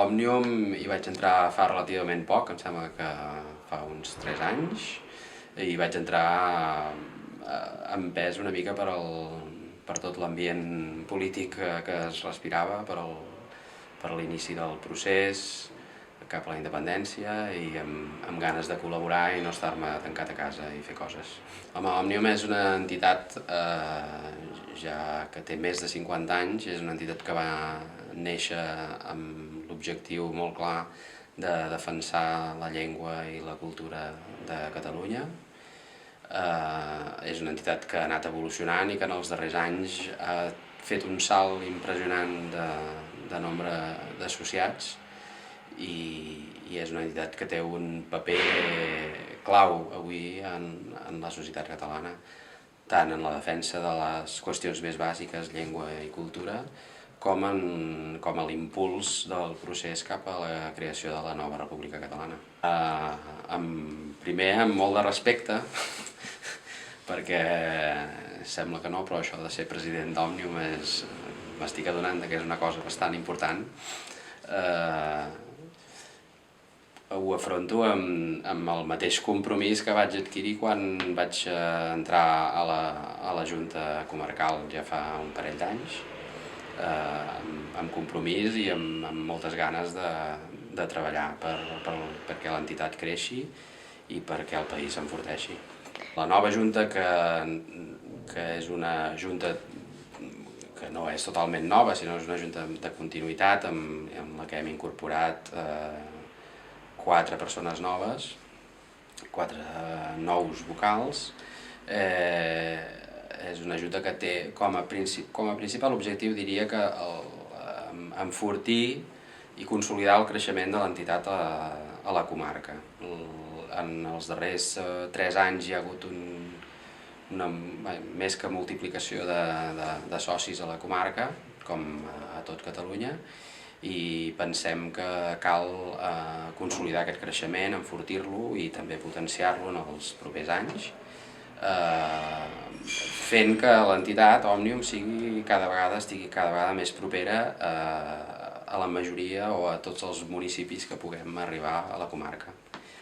Òmnium hi vaig entrar fa relativament poc, em sembla que fa uns 3 anys, i vaig entrar empès una mica per tot l'ambient polític que es respirava, per l'inici del procés cap a la independència i amb ganes de col·laborar i no estar-me tancat a casa i fer coses. Home, Òmnium és una entitat ja que té més de 50 anys, és una entitat que va néixer amb l'objectiu molt clar de defensar la llengua i la cultura de Catalunya. És una entitat que ha anat evolucionant i que en els darrers anys ha fet un salt impressionant de nombre d'associats i és una entitat que té un paper clau avui en la societat catalana, tant en la defensa de les qüestions més bàsiques, llengua i cultura, com a l'impuls del procés cap a la creació de la nova República Catalana. Primer, amb molt de respecte, perquè sembla que no, però això de ser president d'Òmnium m'estic adonant que és una cosa bastant important. Ho afronto amb el mateix compromís que vaig adquirir quan vaig entrar a la Junta Comarcal ja fa un parell d'anys, amb compromís i amb moltes ganes de treballar perquè l'entitat creixi i perquè el país s'enforteixi. La nova Junta, que és una Junta que no és totalment nova, sinó és una Junta de continuïtat amb la que hem incorporat 4 persones noves, 4 nous vocals. És una Junta que té com a principal objectiu, diria que enfortir i consolidar el creixement de l'entitat a la comarca. En els darrers 3 anys hi ha hagut una més que multiplicació de socis a la comarca, com a tot Catalunya, i pensem que cal consolidar aquest creixement, enfortir-lo i també potenciar-lo en els propers anys, fent que l'entitat Òmnium estigui cada vegada més propera a la majoria o a tots els municipis que puguem arribar a la comarca.